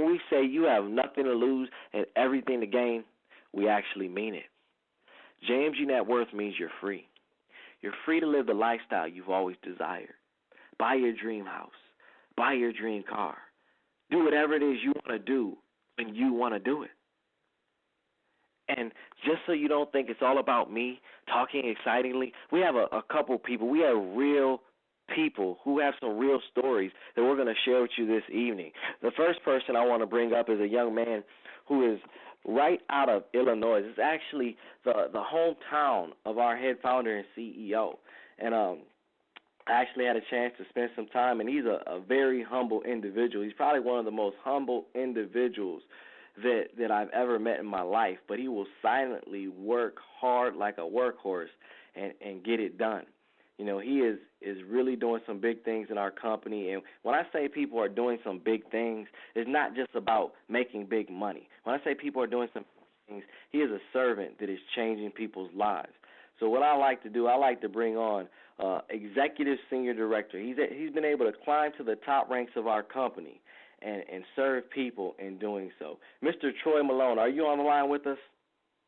we say you have nothing to lose and everything to gain, we actually mean it. JMG Net Worth means you're free. You're free to live the lifestyle you've always desired. Buy your dream house. Buy your dream car. Do whatever it is you want to do when you want to do it. And just so you don't think it's all about me talking excitingly, we have a couple people. We have real people who have some real stories that we're going to share with you this evening. The first person I want to bring up is a young man who is right out of Illinois. It's actually the hometown of our head founder and CEO. And I actually had a chance to spend some time, and he's a very humble individual. He's probably one of the most humble individuals that I've ever met in my life, but he will silently work hard like a workhorse and get it done. You know, he is really doing some big things in our company. And when I say people are doing some big things, it's not just about making big money. When I say people are doing some things, he is a servant that is changing people's lives. So what I like to do, I like to bring on Executive Senior Director. He's been able to climb to the top ranks of our company and serve people in doing so. Mr. Troy Malone, are you on the line with us?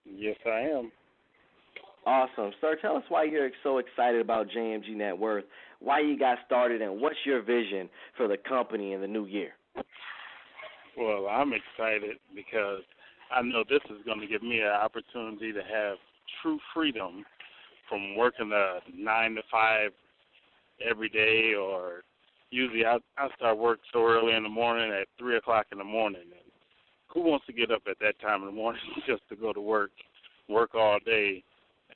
Yes, I am. Awesome. Sir, tell us why you're so excited about JMG Net Worth, why you got started, and what's your vision for the company in the new year? Well, I'm excited because I know this is going to give me an opportunity to have true freedom from working a 9 to 5 every day, or usually I start work so early in the morning at 3 o'clock in the morning. And who wants to get up at that time in the morning just to go to work all day,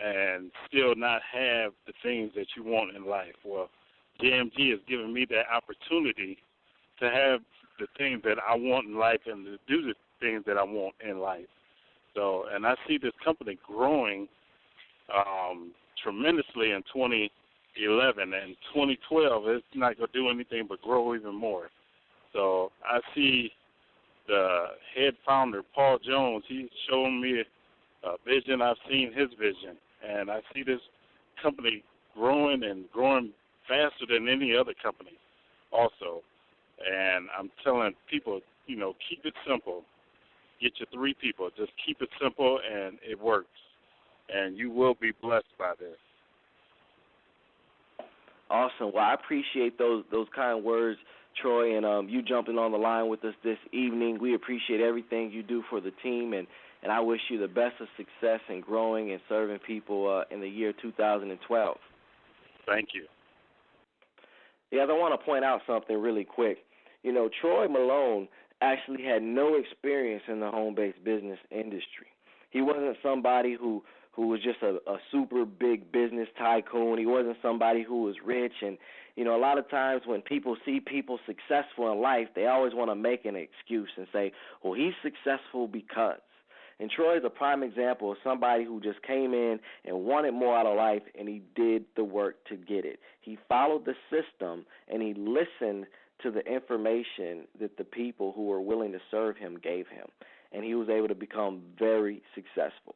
and still not have the things that you want in life? Well, JMG has given me that opportunity to have the things that I want in life and to do the things that I want in life. So, and I see this company growing tremendously in 2011, and 2012 it's not going to do anything but grow even more. So I see the head founder, Paul Jones, he's showing me a vision. I've seen his vision, and I see this company growing and growing faster than any other company also. And I'm telling people, you know, keep it simple. Get your 3 people. Just keep it simple, and it works. And you will be blessed by this. Awesome. Well, I appreciate those kind words, Troy, and you jumping on the line with us this evening. We appreciate everything you do for the team, and I wish you the best of success in growing and serving people in the year 2012. Thank you. Yeah, I want to point out something really quick. You know, Troy Malone actually had no experience in the home-based business industry. He wasn't somebody who was just a super big business tycoon. He wasn't somebody who was rich. And, you know, a lot of times when people see people successful in life, they always want to make an excuse and say, well, he's successful because. And Troy is a prime example of somebody who just came in and wanted more out of life, and he did the work to get it. He followed the system, and he listened to the information that the people who were willing to serve him gave him. And he was able to become very successful.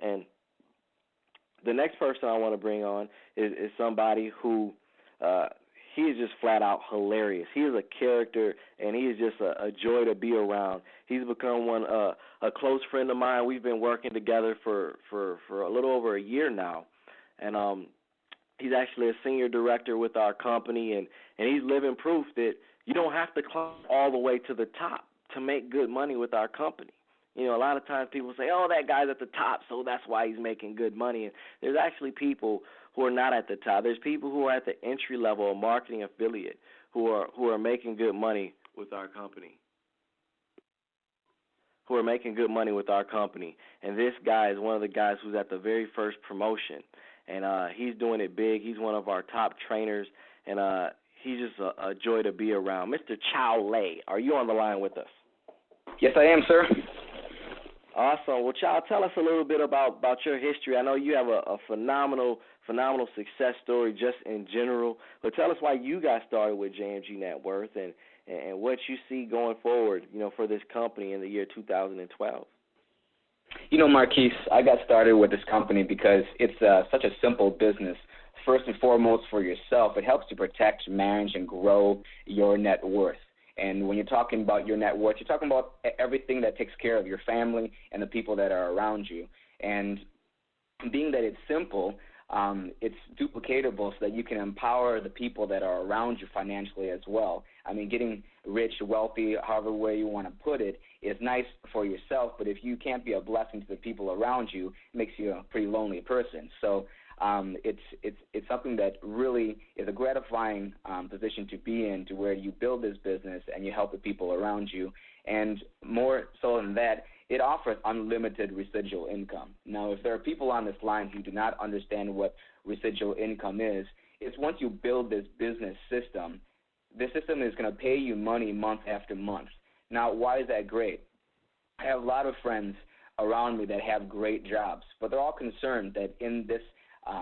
And the next person I want to bring on is somebody who he is just flat out hilarious. He is a character, and he is just a joy to be around. He's become a close friend of mine. We've been working together for a little over a year now, and he's actually a senior director with our company, and he's living proof that you don't have to climb all the way to the top to make good money with our company. You know, a lot of times people say, oh, that guy's at the top, so that's why he's making good money. And there's actually people who are not at the top. There's people who are at the entry level, a marketing affiliate, who are making good money with our company. And this guy is one of the guys who's at the very first promotion. And he's doing it big. He's one of our top trainers, and he's just a joy to be around. Mr. Chow Lei, are you on the line with us? Yes, I am, sir. Awesome. Well, Chow, tell us a little bit about your history. I know you have a phenomenal success story just in general, but tell us why you got started with JMG Net Worth and what you see going forward, you know, for this company in the year 2012. You know, Marquise, I got started with this company because it's such a simple business. First and foremost, for yourself, it helps to protect, manage, and grow your net worth. And when you're talking about your net worth, you're talking about everything that takes care of your family and the people that are around you. And being that it's simple, it's duplicatable so that you can empower the people that are around you financially as well. I mean, getting rich, wealthy, however way you want to put it, is nice for yourself, but if you can't be a blessing to the people around you, it makes you a pretty lonely person. So it's something that really is a gratifying position to be in, to where you build this business and you help the people around you. And more so than that, it offers unlimited residual income. Now, if there are people on this line who do not understand what residual income is, it's once you build this business system, the system is going to pay you money month after month. Now, why is that great? I have a lot of friends around me that have great jobs, but they're all concerned that in this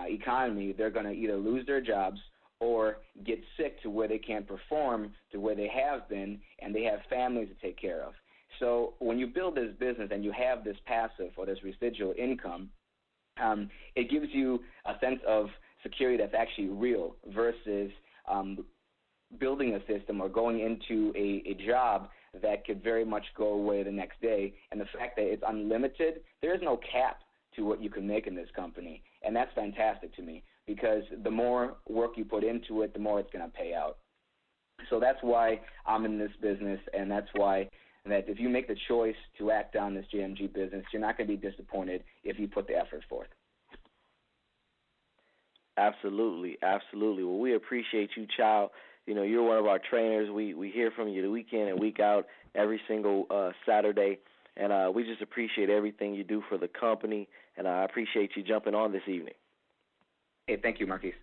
economy, they're going to either lose their jobs or get sick to where they can't perform to where they have been, and they have families to take care of. So when you build this business and you have this passive or this residual income, it gives you a sense of security that's actually real versus building a system or going into a job that could very much go away the next day. And the fact that it's unlimited, there is no cap to what you can make in this company. And that's fantastic to me, because the more work you put into it, the more it's going to pay out. So that's why I'm in this business, and that's why that if you make the choice to act on this JMG business, you're not going to be disappointed if you put the effort forth. Absolutely, absolutely. Well, we appreciate you, Child. You know, you're one of our trainers. We hear from you the week in and week out, every single Saturday, and we just appreciate everything you do for the company, and I appreciate you jumping on this evening. Hey, thank you, Marquise.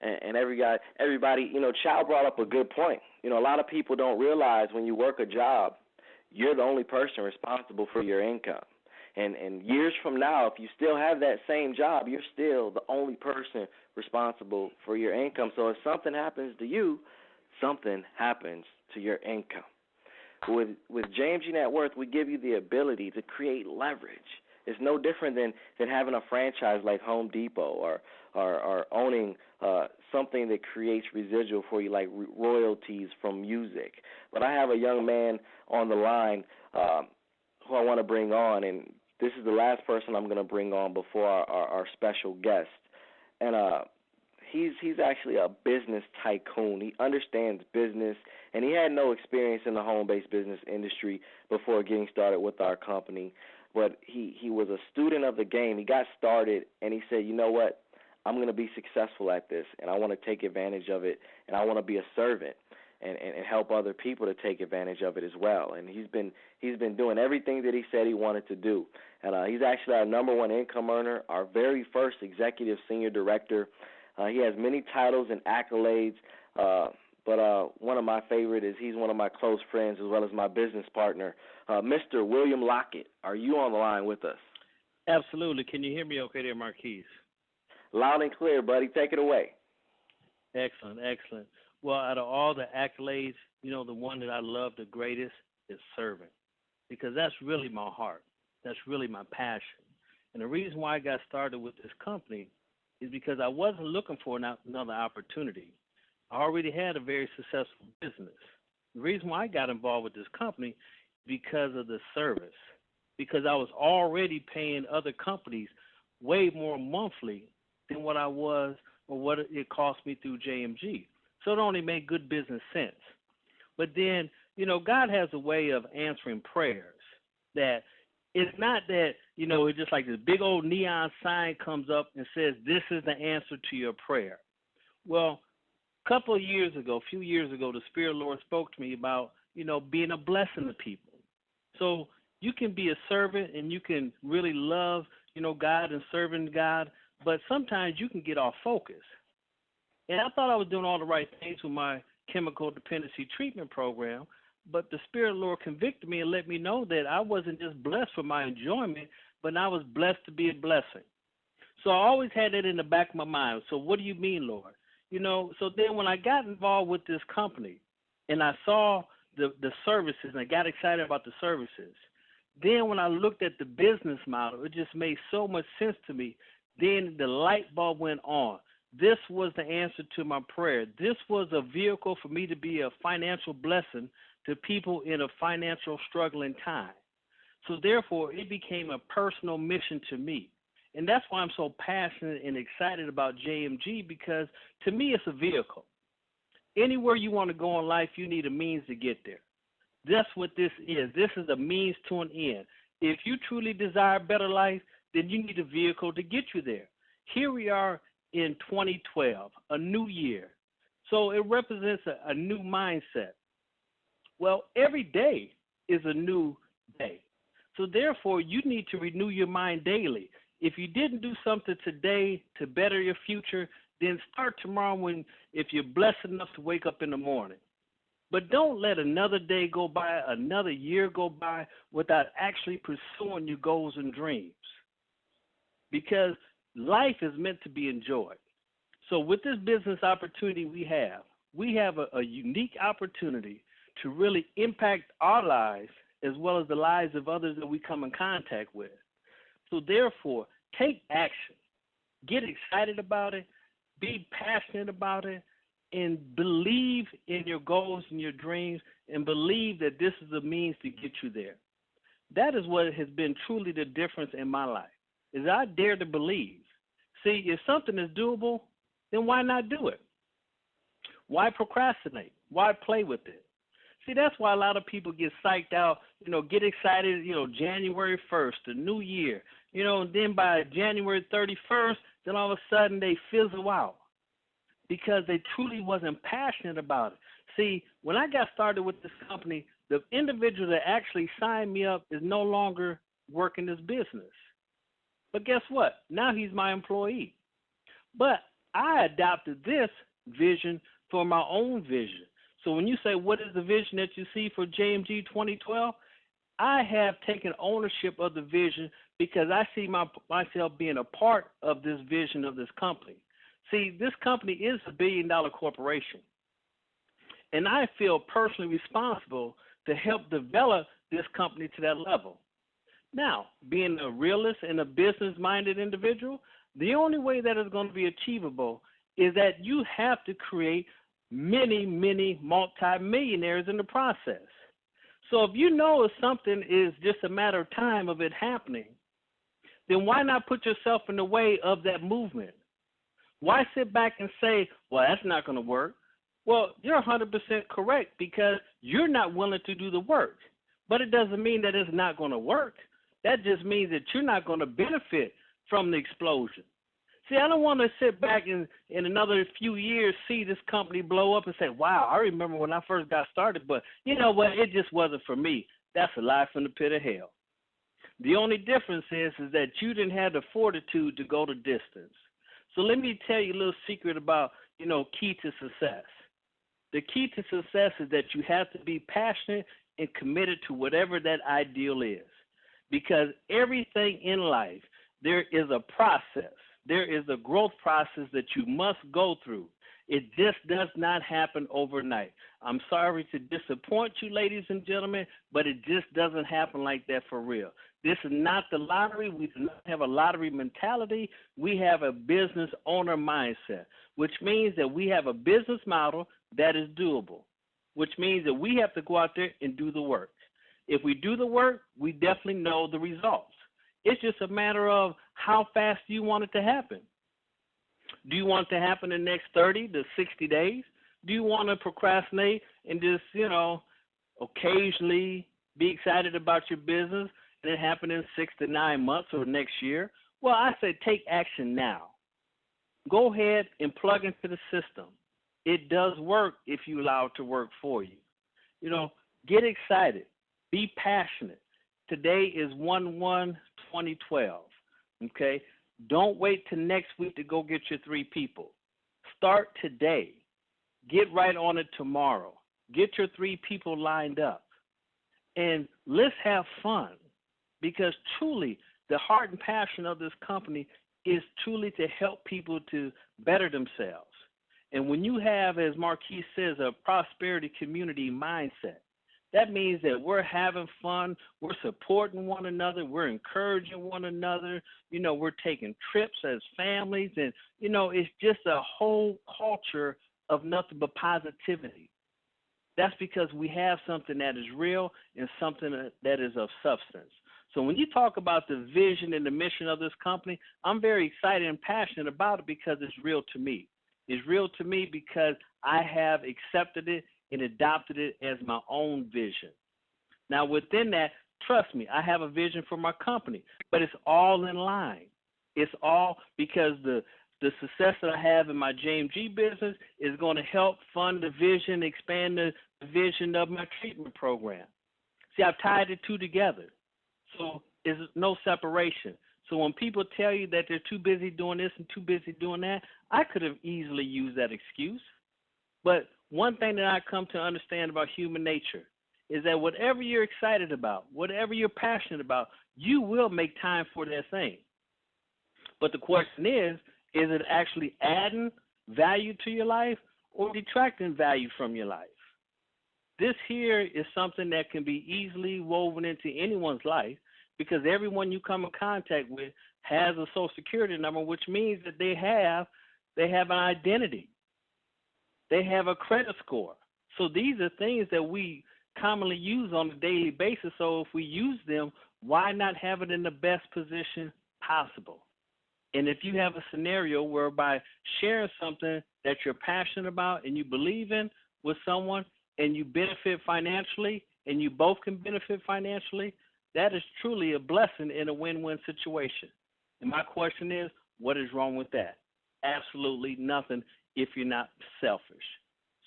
And everybody, you know, Child brought up a good point. You know, a lot of people don't realize when you work a job, you're the only person responsible for your income. And years from now, if you still have that same job, you're still the only person responsible for your income. So if something happens to you, something happens to your income. With JMG Net Worth, we give you the ability to create leverage. It's no different than having a franchise like Home Depot or owning something that creates residual for you, like royalties from music. But I have a young man on the line who I want to bring on, and this is the last person I'm going to bring on before our special guest. And he's actually a business tycoon. He understands business, and he had no experience in the home-based business industry before getting started with our company. But he was a student of the game. He got started, and he said, you know what, I'm going to be successful at this, and I want to take advantage of it, and I want to be a servant and help other people to take advantage of it as well. And he's been doing everything that he said he wanted to do. And he's actually our number one income earner, our very first executive senior director. He has many titles and accolades, but one of my favorite is he's one of my close friends as well as my business partner, Mr. William Lockett. Are you on the line with us? Absolutely. Can you hear me okay there, Marquise? Loud and clear, buddy. Take it away. Excellent, excellent. Well, out of all the accolades, you know, the one that I love the greatest is serving, because that's really my heart. That's really my passion. And the reason why I got started with this company is because I wasn't looking for another opportunity. I already had a very successful business. The reason why I got involved with this company is because of the service, because I was already paying other companies way more monthly than what I was or what it cost me through JMG. So it only made good business sense. But then, you know, God has a way of answering prayers that it's not that, you know, it's just like this big old neon sign comes up and says, this is the answer to your prayer. Well, a few years ago, the Spirit of the Lord spoke to me about, you know, being a blessing to people. So you can be a servant and you can really love, you know, God and serving God, but sometimes you can get off focus. And I thought I was doing all the right things with my chemical dependency treatment program, but the Spirit of the Lord convicted me and let me know that I wasn't just blessed for my enjoyment, but I was blessed to be a blessing. So I always had that in the back of my mind. So what do you mean, Lord? You know, so then when I got involved with this company and I saw the services and I got excited about the services, then when I looked at the business model, it just made so much sense to me. Then the light bulb went on. this was the answer to my prayer. This was a vehicle for me to be a financial blessing to people in a financial struggling time. So therefore, it became a personal mission to me. And that's why I'm so passionate and excited about JMG, because to me, it's a vehicle. Anywhere you want to go in life, you need a means to get there. That's what this is. This is a means to an end. If you truly desire a better life, then you need a vehicle to get you there. Here we are in 2012, a new year. So it represents a new mindset. Well, every day is a new day. So therefore, you need to renew your mind daily. If you didn't do something today to better your future, then start tomorrow if you're blessed enough to wake up in the morning. But don't let another day go by, another year go by without actually pursuing your goals and dreams. Because life is meant to be enjoyed. So with this business opportunity we have a unique opportunity to really impact our lives as well as the lives of others that we come in contact with. So therefore, take action. Get excited about it. Be passionate about it. And believe in your goals and your dreams, and believe that this is a means to get you there. That is what has been truly the difference in my life, is I dare to believe. See, if something is doable, then why not do it? Why procrastinate? Why play with it? See, that's why a lot of people get psyched out, get excited, January 1st, the new year, and then by January 31st, then all of a sudden they fizzle out because they truly wasn't passionate about it. See, when I got started with this company, the individual that actually signed me up is no longer working this business. But guess what? Now he's my employee. But I adopted this vision for my own vision. So when you say, what is the vision that you see for JMG 2012? I have taken ownership of the vision because I see myself being a part of this vision of this company. See, this company is a billion-dollar corporation. And I feel personally responsible to help develop this company to that level. Now, being a realist and a business-minded individual, the only way that is going to be achievable is that you have to create many, many multimillionaires in the process. So if you know if something is just a matter of time of it happening, then why not put yourself in the way of that movement? Why sit back and say, well, that's not going to work? Well, you're 100% correct because you're not willing to do the work. But it doesn't mean that it's not going to work. That just means that you're not going to benefit from the explosion. See, I don't want to sit back and in another few years see this company blow up and say, wow, I remember when I first got started, but you know what, it just wasn't for me. That's a lie from the pit of hell. The only difference is that you didn't have the fortitude to go the distance. So let me tell you a little secret about, key to success. The key to success is that you have to be passionate and committed to whatever that ideal is. Because everything in life, there is a process. There is a growth process that you must go through. It just does not happen overnight. I'm sorry to disappoint you, ladies and gentlemen, but it just doesn't happen like that for real. This is not the lottery. We do not have a lottery mentality. We have a business owner mindset, which means that we have a business model that is doable, which means that we have to go out there and do the work. If we do the work, we definitely know the results. It's just a matter of how fast do you want it to happen. Do you want it to happen in the next 30 to 60 days? Do you want to procrastinate and just, occasionally be excited about your business and it happen in 6 to 9 months or next year? Well, I say take action now. Go ahead and plug into the system. It does work if you allow it to work for you. Get excited. Be passionate. Today is 1/1/2012, okay? Don't wait till next week to go get your 3 people. Start today. Get right on it tomorrow. Get your 3 people lined up. And let's have fun because truly the heart and passion of this company is truly to help people to better themselves. And when you have, as Marquis says, a prosperity community mindset, That means that we're having fun, we're supporting one another, we're encouraging one another, we're taking trips as families, and, it's just a whole culture of nothing but positivity. That's because we have something that is real and something that is of substance. So when you talk about the vision and the mission of this company, I'm very excited and passionate about it because it's real to me. It's real to me because I have accepted it and adopted it as my own vision. Now, within that, trust me, I have a vision for my company, but it's all in line. It's all because the success that I have in my JMG business is going to help fund the vision, expand the vision of my treatment program. See, I've tied the two together. So there's no separation. So when people tell you that they're too busy doing this and too busy doing that, I could have easily used that excuse. But one thing that I come to understand about human nature is that whatever you're excited about, whatever you're passionate about, you will make time for that thing. But the question is it actually adding value to your life or detracting value from your life? This here is something that can be easily woven into anyone's life because everyone you come in contact with has a Social Security number, which means that they have an identity. They have a credit score. So these are things that we commonly use on a daily basis. So if we use them, why not have it in the best position possible? And if you have a scenario whereby sharing something that you're passionate about and you believe in with someone and you benefit financially and you both can benefit financially, that is truly a blessing in a win-win situation. And my question is, what is wrong with that? Absolutely nothing if you're not selfish.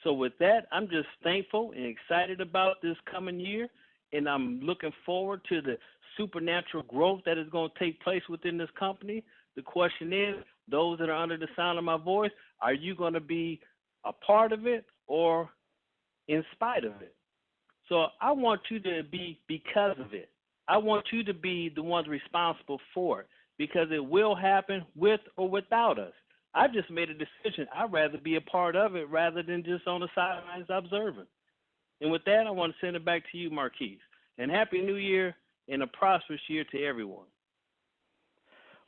So with that, I'm just thankful and excited about this coming year, and I'm looking forward to the supernatural growth that is going to take place within this company. The question is, those that are under the sound of my voice, are you going to be a part of it or in spite of it? So I want you to be because of it. I want you to be the ones responsible for it because it will happen with or without us. I just made a decision. I'd rather be a part of it rather than just on the sidelines observing. And with that, I want to send it back to you, Marquise. And Happy New Year and a prosperous year to everyone.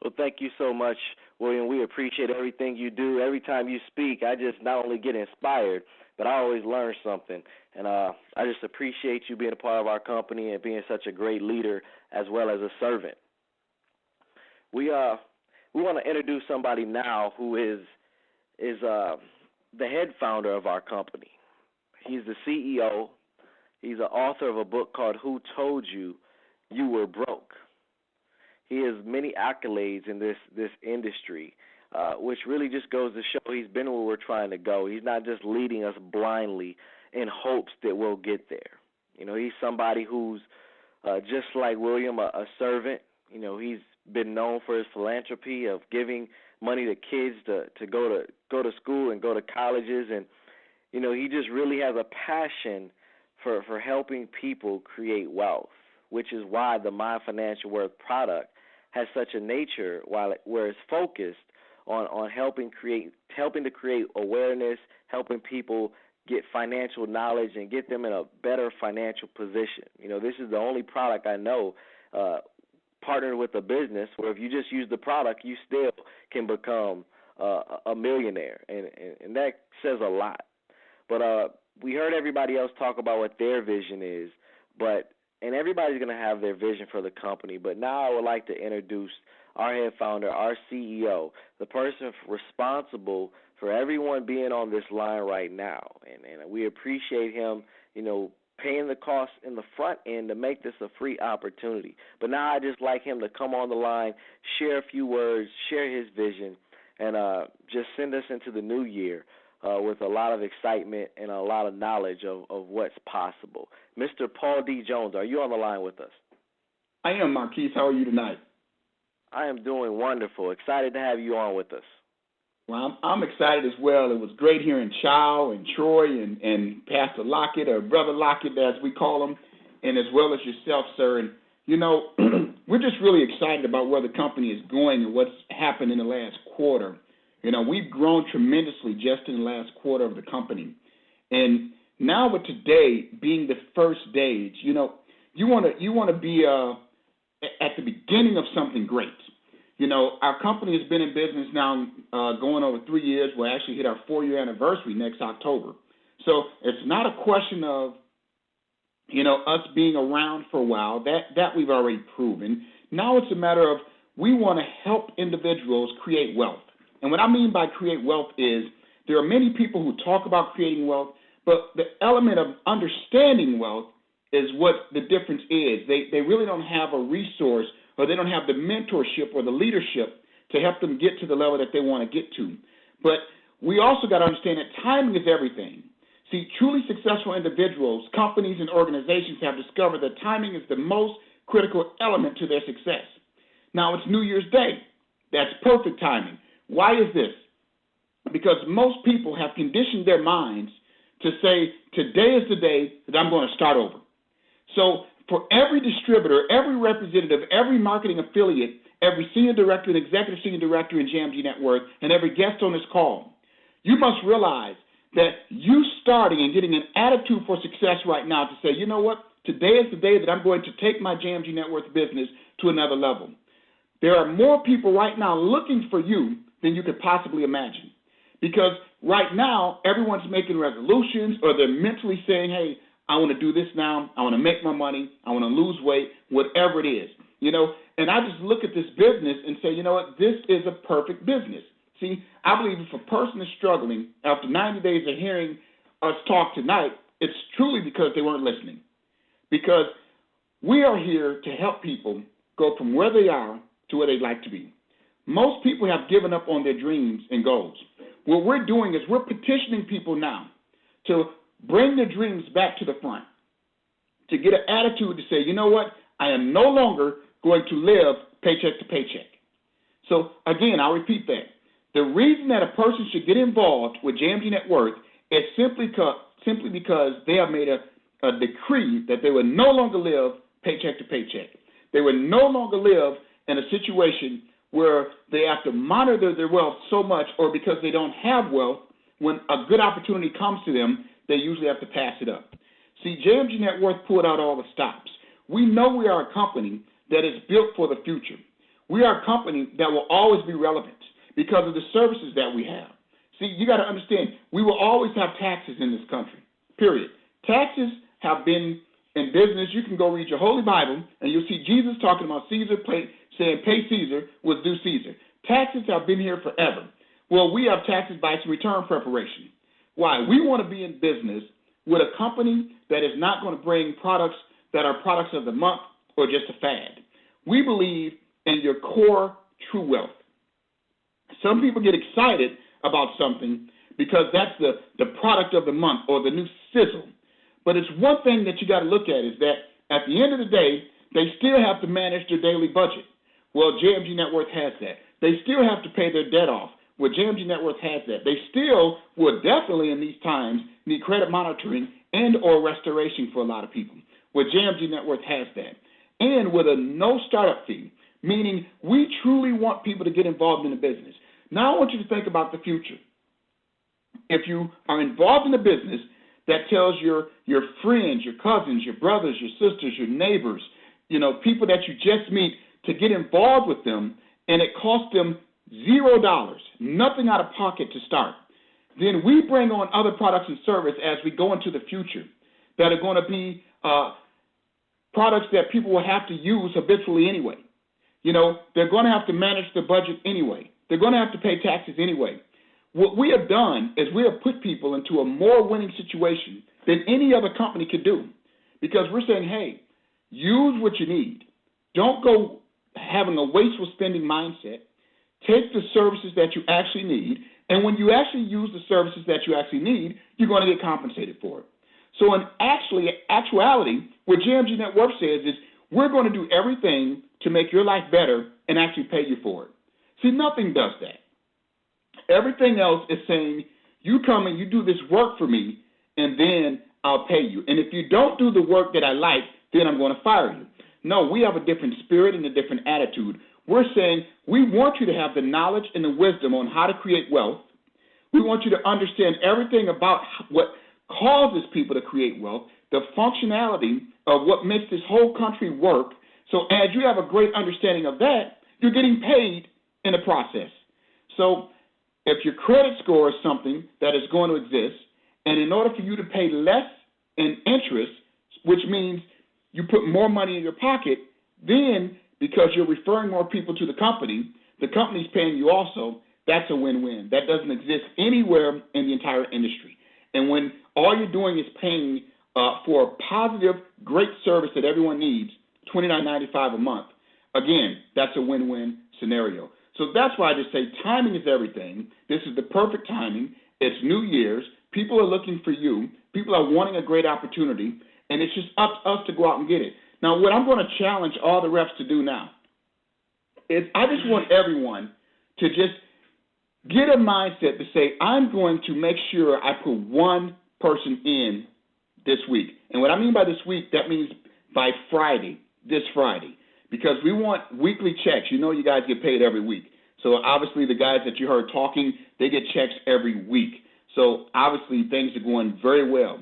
Well, thank you so much, William. We appreciate everything you do. Every time you speak, I just not only get inspired, but I always learn something. And I just appreciate you being a part of our company and being such a great leader as well as a servant. We want to introduce somebody now who is the head founder of our company. He's the CEO. He's the author of a book called Who Told You You Were Broke. He has many accolades in this industry, which really just goes to show he's been where we're trying to go. He's not just leading us blindly in hopes that we'll get there. He's somebody who's just like William, a servant. He's been known for his philanthropy of giving money to kids to go to school and go to colleges, and he just really has a passion for helping people create wealth, which is why the My Financial Worth product has such a nature where it's focused on helping to create awareness, helping people get financial knowledge and get them in a better financial position. This is the only product I know partnered with a business where if you just use the product, you still can become a millionaire, and that says a lot. But we heard everybody else talk about what their vision is, and everybody's going to have their vision for the company. But now I would like to introduce our head founder, our CEO, the person responsible for everyone being on this line right now. And we appreciate him, paying the cost in the front end to make this a free opportunity. But now I just like him to come on the line, share a few words, share his vision, and just send us into the new year with a lot of excitement and a lot of knowledge of what's possible. Mr. Paul D. Jones, are you on the line with us? I am, Marquise. How are you tonight? I am doing wonderful. Excited to have you on with us. Well, I'm excited as well. It was great hearing Chow and Troy and Pastor Lockett, or Brother Lockett as we call him, and as well as yourself, sir. And, we're just really excited about where the company is going and what's happened in the last quarter. We've grown tremendously just in the last quarter of the company. And now with today being the first stage, you want to be at the beginning of something great. Our company has been in business now going over 3 years. We'll actually hit our 4-year anniversary next October. So it's not a question of, us being around for a while. That we've already proven. Now it's a matter of we want to help individuals create wealth. And what I mean by create wealth is there are many people who talk about creating wealth, but the element of understanding wealth is what the difference is. They really don't have a resource, or they don't have the mentorship or the leadership to help them get to the level that they want to get to. But we also got to understand that timing is everything. See, truly successful individuals, companies, and organizations have discovered that timing is the most critical element to their success. Now, it's New Year's Day. That's perfect timing. Why is this? Because most people have conditioned their minds to say, today is the day that I'm going to start over. So for every distributor, every representative, every marketing affiliate, every senior director and executive senior director in JMG Net Worth, and every guest on this call, you must realize that you starting and getting an attitude for success right now to say, you know what, today is the day that I'm going to take my JMG Net Worth business to another level. There are more people right now looking for you than you could possibly imagine. Because right now, everyone's making resolutions, or they're mentally saying, hey, I want to do this now, I want to make more money, I want to lose weight, whatever it is. And I just look at this business and say, you know what, this is a perfect business. See, I believe if a person is struggling after 90 days of hearing us talk tonight, it's truly because they weren't listening. Because we are here to help people go from where they are to where they'd like to be. Most people have given up on their dreams and goals. What we're doing is we're petitioning people now to bring their dreams back to the front, to get an attitude to say, you know what, I am no longer going to live paycheck to paycheck. So, again, I'll repeat that. The reason that a person should get involved with JMG Net Worth is simply because they have made a decree that they will no longer live paycheck to paycheck. They will no longer live in a situation where they have to monitor their wealth so much, or because they don't have wealth, when a good opportunity comes to them, they usually have to pass it up. See, JMG Net Worth pulled out all the stops. We know we are a company that is built for the future. We are a company that will always be relevant because of the services that we have. See, you got to understand, we will always have taxes in this country, period. Taxes have been in business. You can go read your Holy Bible, and you'll see Jesus talking about saying pay Caesar what's due Caesar. Taxes have been here forever. Well, we have tax advice and return preparation. Why? We want to be in business with a company that is not going to bring products that are products of the month or just a fad. We believe in your core true wealth. Some people get excited about something because that's the product of the month or the new sizzle. But it's one thing that you got to look at is that at the end of the day, they still have to manage their daily budget. Well, JMG Net Worth has that. They still have to pay their debt off. Well, JMG Net Worth has that. They still will definitely in these times need credit monitoring and or restoration for a lot of people. Well, JMG Net Worth has that. And with a no startup fee, meaning we truly want people to get involved in the business. Now I want you to think about the future. If you are involved in a business that tells your friends, your cousins, your brothers, your sisters, your neighbors, people that you just meet to get involved with them, and it costs them $0, nothing out of pocket to start, then we bring on other products and services as we go into the future that are going to be products that people will have to use habitually anyway. They're going to have to manage the budget anyway. They're going to have to pay taxes anyway. What we have done is we have put people into a more winning situation than any other company could do, because we're saying, hey, use what you need. Don't go having a wasteful spending mindset. Take the services that you actually need, and when you actually use the services that you actually need, you're going to get compensated for it. So in actuality, what JMG Net Worth says is we're going to do everything to make your life better and actually pay you for it. See, nothing does that. Everything else is saying, you come and you do this work for me, and then I'll pay you. And if you don't do the work that I like, then I'm going to fire you. No, we have a different spirit and a different attitude. We're saying we want you to have the knowledge and the wisdom on how to create wealth. We want you to understand everything about what causes people to create wealth, the functionality of what makes this whole country work. So as you have a great understanding of that, you're getting paid in the process. So if your credit score is something that is going to exist, and in order for you to pay less in interest, which means you put more money in your pocket, then because you're referring more people to the company's paying you also, that's a win-win. That doesn't exist anywhere in the entire industry. And when all you're doing is paying for a positive, great service that everyone needs, $29.95 a month, again, that's a win-win scenario. So that's why I just say timing is everything. This is the perfect timing. It's New Year's. People are looking for you. People are wanting a great opportunity, and it's just up to us to go out and get it. Now, what I'm going to challenge all the reps to do now is I just want everyone to just get a mindset to say, I'm going to make sure I put one person in this week. And what I mean by this week, that means by Friday, this Friday, because we want weekly checks. You know you guys get paid every week. So obviously the guys that you heard talking, they get checks every week. So obviously things are going very well.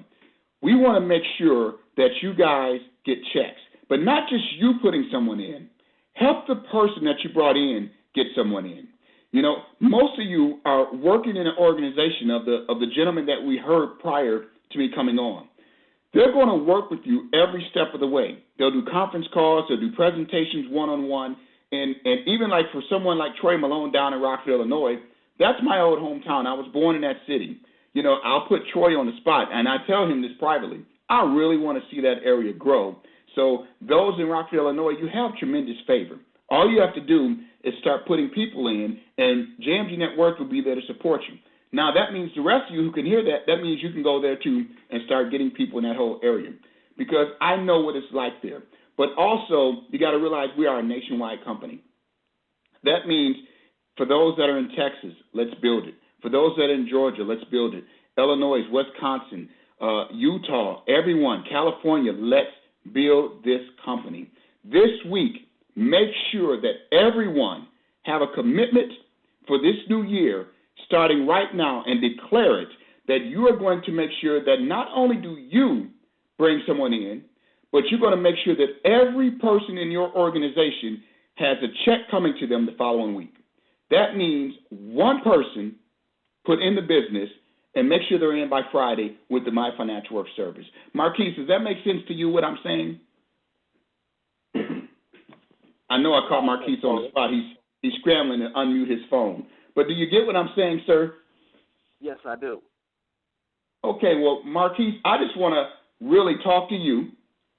We want to make sure that you guys get checks, but not just you putting someone in. Help the person that you brought in get someone in. You know, most of you are working in an organization of the gentleman that we heard prior to me coming on. They're going to work with you every step of the way. They'll do conference calls, they'll do presentations one-on-one, and even like for someone like Troy Malone down in Rockville, Illinois, that's my old hometown. I was born in that city. You know, I'll put Troy on the spot, and I tell him this privately. I really want to see that area grow. So those in Rockville, Illinois, you have tremendous favor. All you have to do is start putting people in, and JMG Network will be there to support you. Now, that means the rest of you who can hear that, that means you can go there, too, and start getting people in that whole area, because I know what it's like there. But also, you got to realize we are a nationwide company. That means for those that are in Texas, let's build it. For those that are in Georgia, let's build it. Illinois, Wisconsin, Utah, everyone, California, let's build this company. This week, make sure that everyone have a commitment for this new year, starting right now, and declare it, that you are going to make sure that not only do you bring someone in, but you're going to make sure that every person in your organization has a check coming to them the following week. That means one person put in the business and make sure they're in by Friday with the My Financial Work service. Marquise, does that make sense to you, what I'm saying? I know I caught Marquise on the spot. He's scrambling to unmute his phone. But do you get what I'm saying, sir? Yes, I do. Okay, well, Marquise, I just want to really talk to you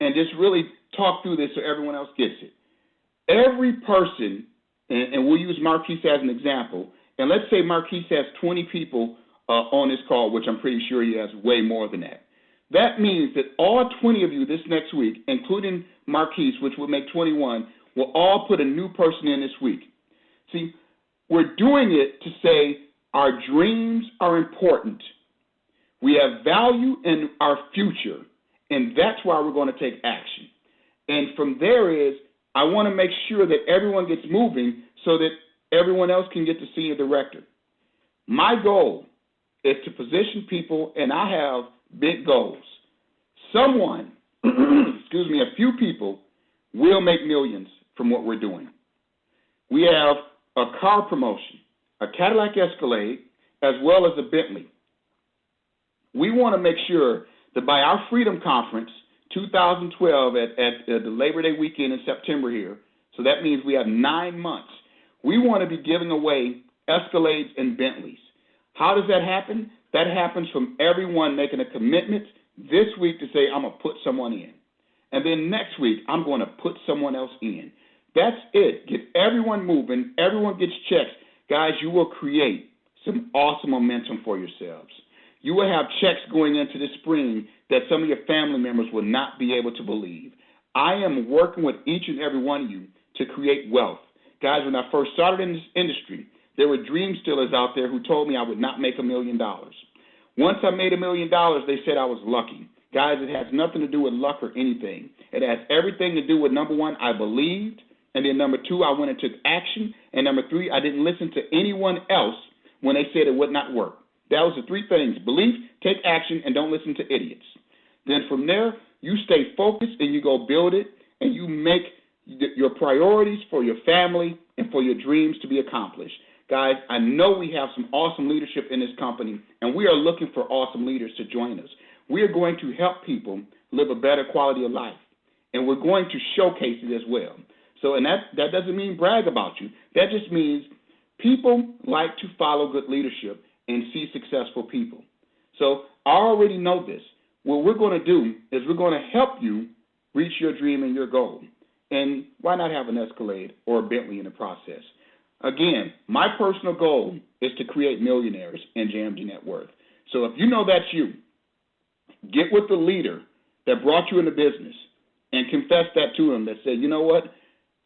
and just really talk through this so everyone else gets it. Every person, and we'll use Marquise as an example, and let's say Marquise has 20 people on this call, which I'm pretty sure he has way more than that. That means that all 20 of you this next week, including Marquise, which will make 21, will all put a new person in this week. See, we're doing it to say our dreams are important. We have value in our future, and that's why we're going to take action. And from there is, I want to make sure that everyone gets moving so that everyone else can get to see a director. My goal is to position people, and I have big goals. Someone, a few people will make millions from what we're doing. We have a car promotion, a Cadillac Escalade, as well as a Bentley. We want to make sure that by our Freedom Conference 2012 at the Labor Day weekend in September here, so that means we have 9 months, we want to be giving away Escalades and Bentleys. How does that happen? That happens from everyone making a commitment this week to say, I'm going to put someone in. And then next week, I'm going to put someone else in. That's it. Get everyone moving. Everyone gets checks. Guys, you will create some awesome momentum for yourselves. You will have checks going into the spring that some of your family members will not be able to believe. I am working with each and every one of you to create wealth. Guys, when I first started in this industry, there were dream stealers out there who told me I would not make $1 million. Once I made $1 million, they said I was lucky. Guys, it has nothing to do with luck or anything. It has everything to do with, number one, I believed, and then number two, I went and took action, and number three, I didn't listen to anyone else when they said it would not work. That was the 3 things: belief, take action, and don't listen to idiots. Then from there, you stay focused and you go build it, and you make your priorities for your family and for your dreams to be accomplished. Guys, I know we have some awesome leadership in this company, and we are looking for awesome leaders to join us. We are going to help people live a better quality of life, and we're going to showcase it as well. So, and that doesn't mean brag about you. That just means people like to follow good leadership and see successful people. So I already know this. What we're going to do is we're going to help you reach your dream and your goal. And why not have an Escalade or a Bentley in the process? Again, my personal goal is to create millionaires in JMG Net Worth. So if you know that's you, get with the leader that brought you into business and confess that to him, that said, you know what,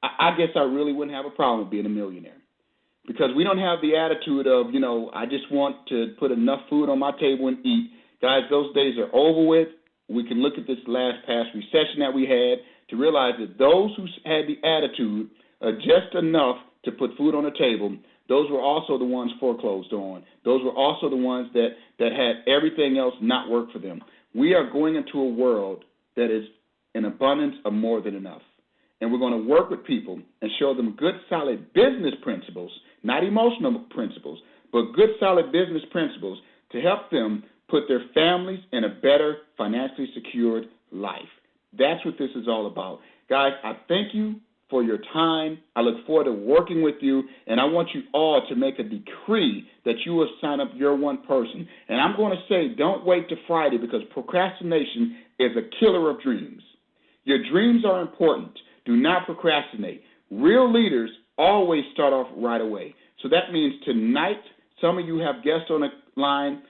I guess I really wouldn't have a problem with being a millionaire. Because we don't have the attitude of, you know, I just want to put enough food on my table and eat. Guys, those days are over with. We can look at this past recession that we had to realize that those who had the attitude of just enough to put food on the table, those were also the ones foreclosed on. Those were also the ones that had everything else not work for them. We are going into a world that is an abundance of more than enough. And we're going to work with people and show them good, solid business principles, not emotional principles, but good, solid business principles to help them put their families in a better, financially secured life. That's what this is all about. Guys, I thank you for your time. I look forward to working with you, and I want you all to make a decree that you will sign up your one person. And I'm going to say, don't wait till Friday, because procrastination is a killer of dreams. Your dreams are important. Do not procrastinate. Real leaders always start off right away. So that means tonight, some of you have guests on the line.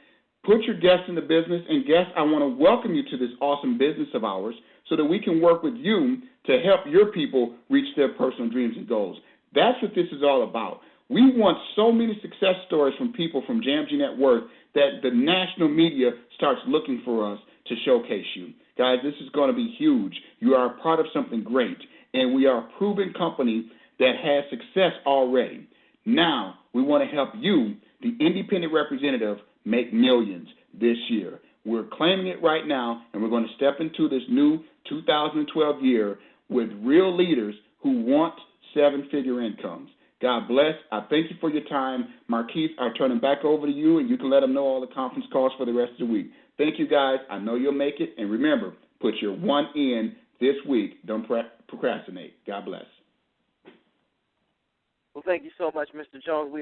Put your guests in the business, and guests, I want to welcome you to this awesome business of ours so that we can work with you to help your people reach their personal dreams and goals. That's what this is all about. We want so many success stories from people from JMG Net Worth that the national media starts looking for us to showcase you. Guys, this is going to be huge. You are a part of something great, and we are a proven company that has success already. Now, we want to help you, the independent representative, make millions this year. We're claiming it right now, and we're going to step into this new 2012 year with real leaders who want 7-figure incomes. God bless. I thank you for your time. Marquise, I'll turn it back over to you, and you can let them know all the conference calls for the rest of the week. Thank you, guys. I know you'll make it. And remember, put your one in this week. Don't procrastinate. God bless. Well, thank you so much, Mr. Jones. We